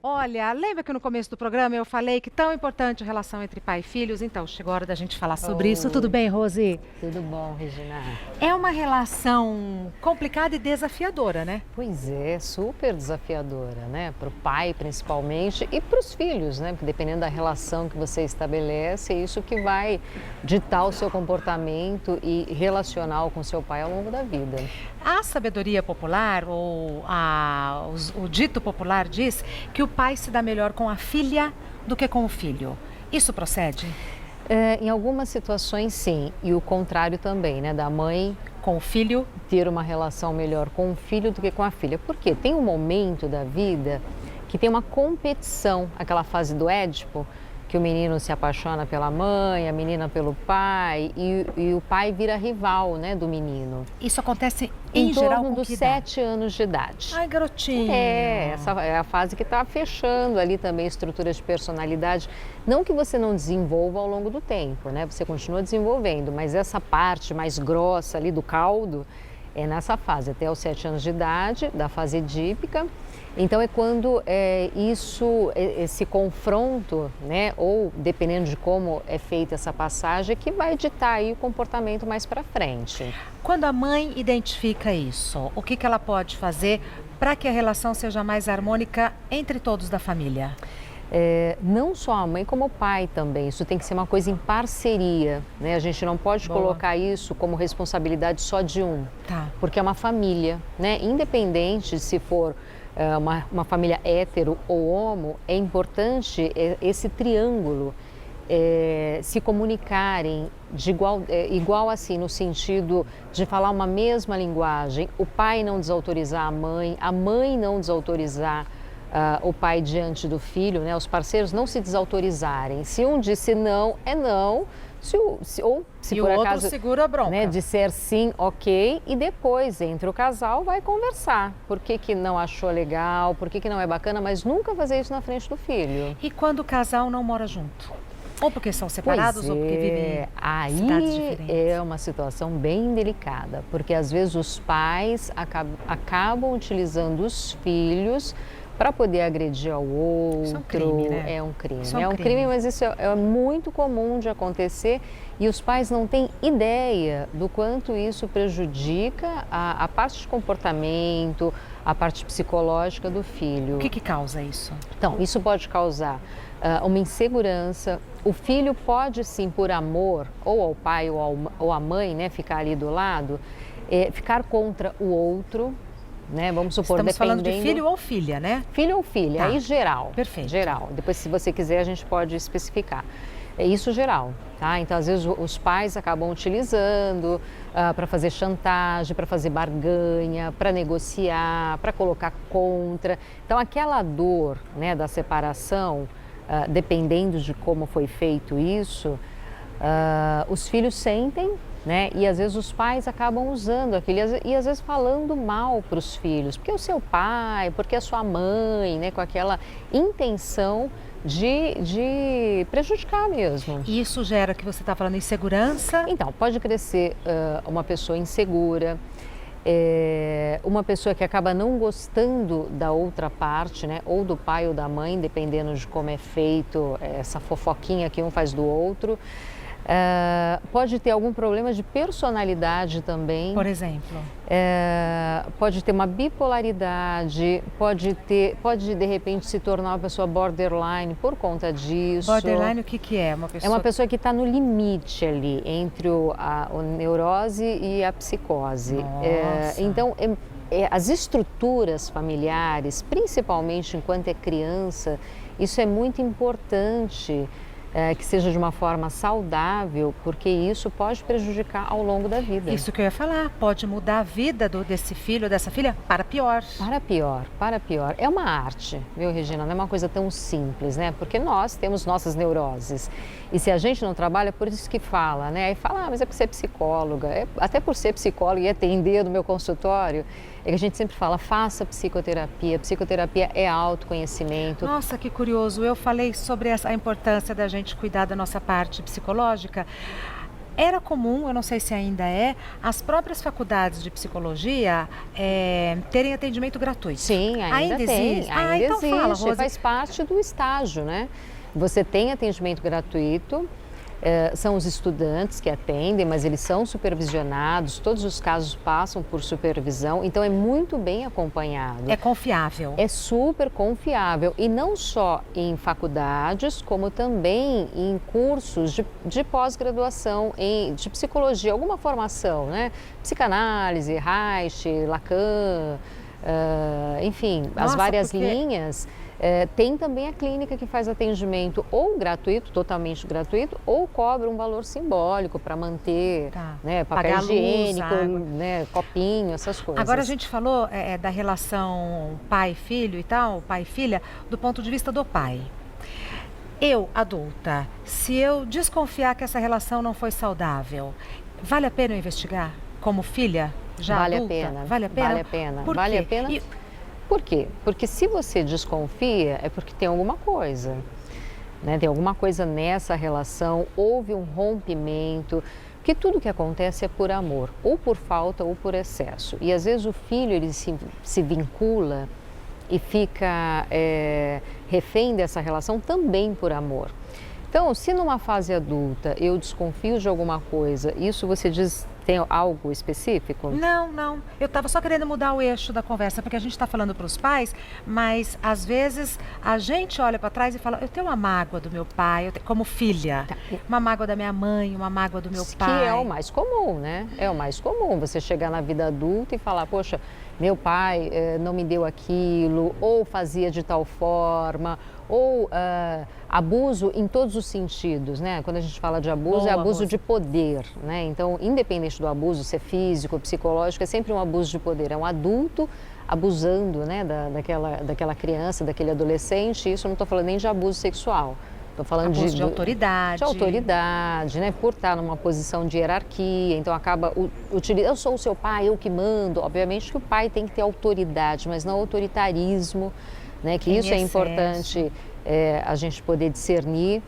Olha, lembra que no começo do programa eu falei que tão importante a relação entre pai e filhos? Então, chegou a hora da gente falar sobre isso. Tudo Oi, bem, Rose? tudo bom, Regina? É uma relação complicada e desafiadora, né? Pois é, super desafiadora, né? Para o pai, principalmente, e para os filhos, né? Porque dependendo da relação que você estabelece, é isso que vai ditar o seu comportamento e relacional com seu pai ao longo da vida. A sabedoria popular, o dito popular diz que o pai se dá melhor com a filha do que com o filho. Isso procede? Em algumas situações, sim, e o contrário também, né? Da mãe Com o filho? ter uma relação melhor com o filho do que com a filha. Por quê? Tem um momento da vida que tem uma competição, aquela fase do Édipo, que o menino se apaixona pela mãe, a menina pelo pai, e o pai vira rival, né, do menino. Isso acontece Em em geral torno com dos que idade? 7 anos de idade. Ai, garotinho. Essa é a fase que está fechando ali também estruturas de personalidade. Não que você não desenvolva ao longo do tempo, né? Você continua desenvolvendo, mas essa parte mais grossa ali do caldo é nessa fase, até os 7 anos de idade, da fase edípica. Então é quando esse confronto, né? Ou dependendo de como é feita essa passagem, que vai ditar aí o comportamento mais para frente. Quando a mãe identifica isso, o que ela pode fazer para que a relação seja mais harmônica entre todos da família? Não só a mãe, como o pai também. Isso tem que ser uma coisa em parceria, né? A gente não pode Boa. colocar isso como responsabilidade só de um, Tá. porque é uma família, né? Independente se for uma família hétero ou homo, é importante esse triângulo se comunicarem de igual assim, no sentido de falar uma mesma linguagem, o pai não desautorizar a mãe não desautorizar o pai diante do filho, né? Os parceiros não se desautorizarem. Se um disse não, é não. Se E por o outro acaso, segura a bronca. né, disser sim, ok, e depois entre o casal vai conversar. Por que que não achou legal, por que que não é bacana, mas nunca fazer isso na frente do filho. E quando o casal não mora junto? Ou porque são separados ou porque vivem em aí cidades diferentes? é uma situação bem delicada, porque às vezes os pais acabam utilizando os filhos para poder agredir ao outro. Isso é um crime, né? É um crime. Isso é um É um crime. crime, mas isso é muito comum de acontecer e os pais não têm ideia do quanto isso prejudica a parte de comportamento, a parte psicológica do filho. O que causa isso? Então, isso pode causar uma insegurança. O filho pode sim, por amor, ou ao pai ou à mãe, né, ficar ali do lado, ficar contra o outro, né? Vamos supor, Estamos falando de dependendo... filho ou filha, né? Filho ou filha, Tá. aí geral. Perfeito. Geral. Depois, se você quiser, a gente pode especificar. É isso geral, tá? Então, às vezes, os pais acabam utilizando para fazer chantagem, para fazer barganha, para negociar, para colocar contra. Então, aquela dor, né, da separação, dependendo de como foi feito isso, os filhos sentem, né? E às vezes os pais acabam usando aquilo e às vezes falando mal para os filhos, porque é o seu pai, porque é a sua mãe, né? Com aquela intenção de prejudicar mesmo. E isso gera, que você está falando, insegurança. Então, pode crescer uma pessoa insegura, uma pessoa que acaba não gostando da outra parte, né? Ou do pai ou da mãe, dependendo de como é feito essa fofoquinha que um faz do outro. Pode ter algum problema de personalidade também. Por exemplo? Pode ter uma bipolaridade, pode de repente se tornar uma pessoa borderline por conta disso. Borderline, o que é? É uma pessoa que está no limite ali entre a neurose e a psicose. Nossa. Então, as estruturas familiares, principalmente enquanto é criança, isso é muito importante. Que seja de uma forma saudável, porque isso pode prejudicar ao longo da vida. Isso que eu ia falar, pode mudar a vida desse filho ou dessa filha para pior. Para pior, para pior. É uma arte, viu, Regina? Não é uma coisa tão simples, né? Porque nós temos nossas neuroses. E se a gente não trabalha, por isso que fala, né? Aí fala, mas é porque você é psicóloga. Até por ser psicóloga e atender no meu consultório, é que a gente sempre fala, faça psicoterapia. Psicoterapia é autoconhecimento. Nossa, que curioso. Eu falei sobre a importância da gente cuidar da nossa parte psicológica. Era comum, eu não sei se ainda é, as próprias faculdades de psicologia terem atendimento gratuito. Sim, ainda tem, existe? ainda Então existe, fala, Rose. faz parte do estágio, né? Você tem atendimento gratuito, são os estudantes que atendem, mas eles são supervisionados, todos os casos passam por supervisão, então é muito bem acompanhado. É confiável. É super confiável e não só em faculdades, como também em cursos de pós-graduação de psicologia, alguma formação, né? Psicanálise, Reich, Lacan, enfim, as Nossa, várias porque- linhas. Tem também a clínica que faz atendimento ou gratuito, totalmente gratuito, ou cobra um valor simbólico para manter, Tá. né, papel Pagar a luz, higiênico, água. né, copinho, essas coisas. Agora a gente falou da relação pai-filho e tal, pai e filha, do ponto de vista do pai. Eu, adulta, se eu desconfiar que essa relação não foi saudável, vale a pena eu investigar? Como filha, já Vale a adulta? pena. Vale a pena? Vale a pena. Por Vale quê? a pena. E- Por quê? Porque se você desconfia, é porque tem alguma coisa, né? Tem alguma coisa nessa relação, houve um rompimento, porque tudo que acontece é por amor, ou por falta ou por excesso. E às vezes o filho ele se vincula e fica refém dessa relação também por amor. Então, se numa fase adulta eu desconfio de alguma coisa, isso você diz, tem algo específico? Não, não. Eu estava só querendo mudar o eixo da conversa, porque a gente está falando para os pais, mas às vezes a gente olha para trás e fala, eu tenho uma mágoa do meu pai, como filha, uma mágoa da minha mãe, uma mágoa do meu pai. Que é o mais comum, né? É o mais comum, você chegar na vida adulta e falar, poxa, meu pai não me deu aquilo, ou fazia de tal forma, ou abuso em todos os sentidos, né? Quando a gente fala de abuso, é Boa, abuso Rose. de poder, né? Então, independente do abuso, ser físico, psicológico, é sempre um abuso de poder. É um adulto abusando, né, daquela criança, daquele adolescente. Isso eu não estou falando nem de abuso sexual. Estou falando Abuso de autoridade. de autoridade, né? Por estar numa posição de hierarquia, então acaba utilizando, eu sou o seu pai, eu que mando. Obviamente que o pai tem que ter autoridade, mas não autoritarismo, né? Que Em isso é excesso. importante a gente poder discernir.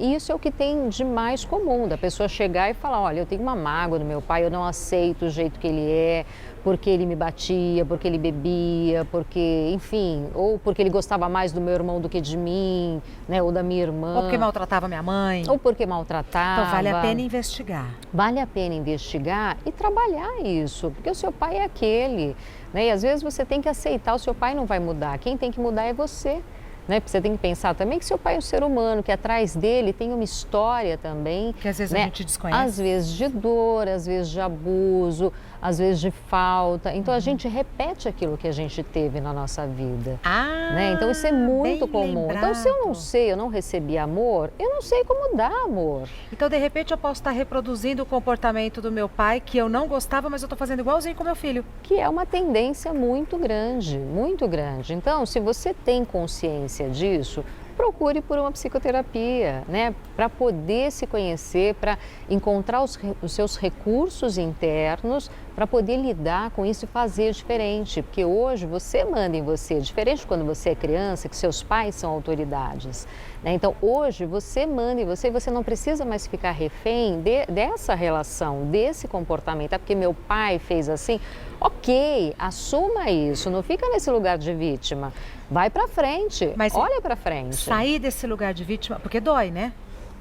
E isso é o que tem de mais comum, da pessoa chegar e falar, olha, eu tenho uma mágoa do meu pai, eu não aceito o jeito que ele é, porque ele me batia, porque ele bebia, porque, enfim, ou porque ele gostava mais do meu irmão do que de mim, né, ou da minha irmã. Ou porque maltratava minha mãe. Ou porque maltratava. Então vale a pena investigar. Vale a pena investigar e trabalhar isso, porque o seu pai é aquele, né? E às vezes você tem que aceitar, o seu pai não vai mudar, quem tem que mudar é você. Né? Porque você tem que pensar também que seu pai é um ser humano, que atrás dele tem uma história também. Que às vezes né? a gente desconhece. Às vezes de dor, às vezes de abuso, às vezes de falta. Então a gente repete aquilo que a gente teve na nossa vida. Né? Então isso é muito bem comum. Então se eu não lembrado. sei, eu não recebi amor, eu não sei como dar amor. Então, de repente, eu posso estar reproduzindo o comportamento do meu pai, que eu não gostava, mas eu estou fazendo igualzinho com meu filho. Que é uma tendência muito grande, muito grande. Então, se você tem consciência disso, procure por uma psicoterapia, né? Para poder se conhecer, para encontrar os seus recursos internos, para poder lidar com isso e fazer diferente. Porque hoje você manda em você, diferente de quando você é criança, que seus pais são autoridades. Né? Então, hoje você manda em você e você não precisa mais ficar refém dessa relação, desse comportamento. É porque meu pai fez assim. Ok, assuma isso, não fica nesse lugar de vítima. Vai pra frente, Mas olha pra frente. Sair desse lugar de vítima, porque dói, né?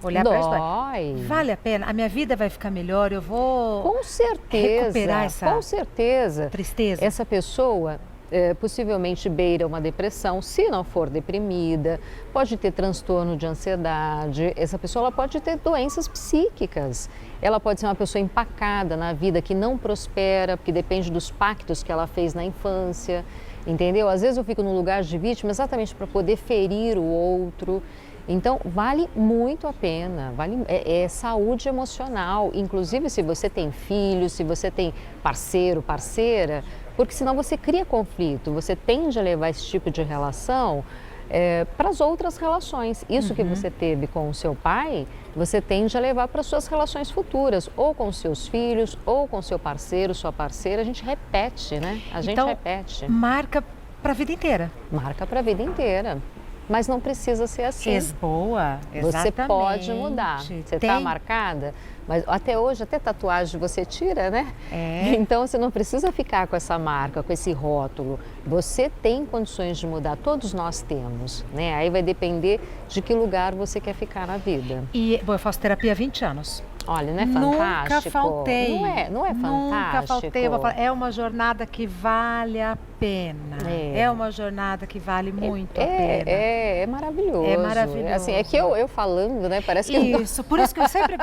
Olhar para isso Dói. Vale a pena? A minha vida vai ficar melhor? Eu vou Com certeza, recuperar essa com certeza. tristeza? Essa pessoa possivelmente beira uma depressão, se não for deprimida, pode ter transtorno de ansiedade, essa pessoa ela pode ter doenças psíquicas, ela pode ser uma pessoa empacada na vida, que não prospera, porque depende dos pactos que ela fez na infância, entendeu? Às vezes eu fico no lugar de vítima exatamente para poder ferir o outro. Então, vale muito a pena, é saúde emocional, inclusive se você tem filhos, se você tem parceiro, parceira, porque senão você cria conflito, você tende a levar esse tipo de relação para as outras relações. Isso que você teve com o seu pai, você tende a levar para as suas relações futuras, ou com seus filhos, ou com seu parceiro, sua parceira, a gente repete, né? A gente Então, repete. marca para a vida inteira. Marca para a vida inteira. mas não precisa ser assim. Boa, Você exatamente. pode mudar. Você está marcada, mas até hoje, até tatuagem você tira, né? Então você não precisa ficar com essa marca, com esse rótulo. Você tem condições de mudar, todos nós temos, né? Aí vai depender de que lugar você quer ficar na vida. E bom, eu faço terapia há 20 anos. Olha, não é fantástico? Nunca faltei. Não é fantástico? Nunca faltei. É uma jornada que vale a pena. É uma jornada que vale muito a pena. É maravilhoso. É maravilhoso. Assim, é que eu falando, né? Parece que Isso, por isso que eu sempre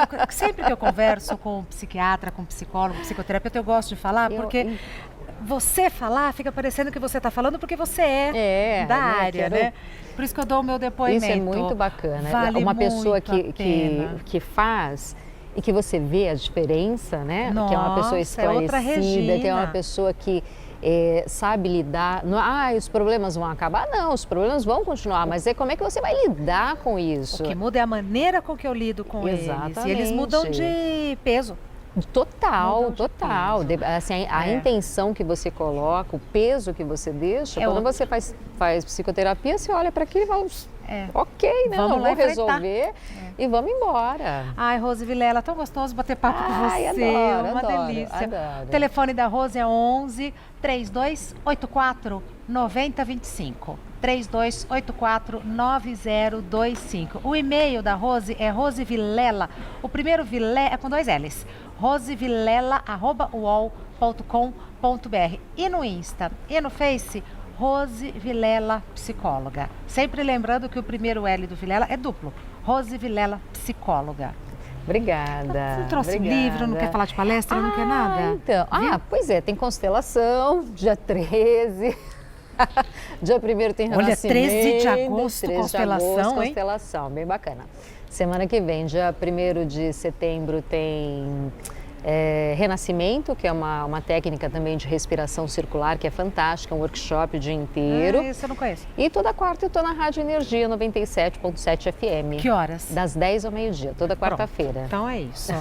que eu converso com um psiquiatra, com um psicólogo, um psicoterapeuta, eu gosto de falar, porque você falar fica parecendo que você está falando porque você é da área, né? Por isso que eu dou o meu depoimento. Isso é muito bacana. Vale uma muito pessoa que faz e que você vê a diferença, né? Nossa, que é uma pessoa esclarecida, que é uma pessoa que sabe lidar. Os problemas vão acabar? Não, os problemas vão continuar, mas como é que você vai lidar com isso? O que muda é a maneira com que eu lido com eles. E eles mudam de peso. Total. Assim, a intenção que você coloca, o peso que você deixa, quando você faz psicoterapia, você olha para aquilo e fala, ok, não, vou resolver e vamos embora. Ai, Rose Vilela, tão gostoso bater papo com você, uma delícia. Adoro. O telefone da Rose é 11 3284 9025. 3284-9025. O e-mail da Rose é rosevilela. O primeiro Vilé é com 2 L's. rosevilela@uol.com.br. E no Insta e no Face, Rose Vilela Psicóloga. Sempre lembrando que o primeiro L do Vilela é duplo. Rose Vilela Psicóloga. Obrigada. Não trouxe livro, não quer falar de palestra, não quer nada? Então, pois é, tem constelação, dia 13. Dia 1º tem renascimento. Olha, 13 de agosto, constelação, hein? Constelação, bem bacana. Semana que vem, dia 1º de setembro, tem renascimento, que é uma técnica também de respiração circular, que é fantástica, um workshop o dia inteiro. Isso eu não conheço. E toda quarta eu estou na Rádio Energia 97.7 FM. Que horas? Das 10 ao meio-dia, toda quarta-feira. Então é isso.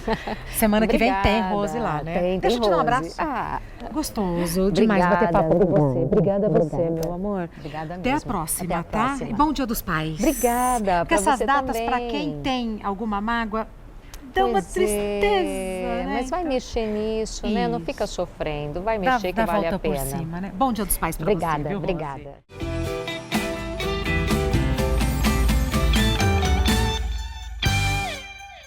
Semana que vem tem Rose lá, né? Tem Deixa eu te dar um abraço. Gostoso demais bater papo com você. Obrigada a você, meu amor. Obrigada mesmo. Até a próxima, Até a tá? próxima. E bom Dia dos Pais. Obrigada. Porque essas datas, também. para quem tem alguma mágoa, dá uma tristeza, né? Mas vai mexer nisso, né? Não fica sofrendo, vai mexer que dá vale a volta pena. por cima, né? Bom Dia dos Pais para você, viu, Rose? Obrigada.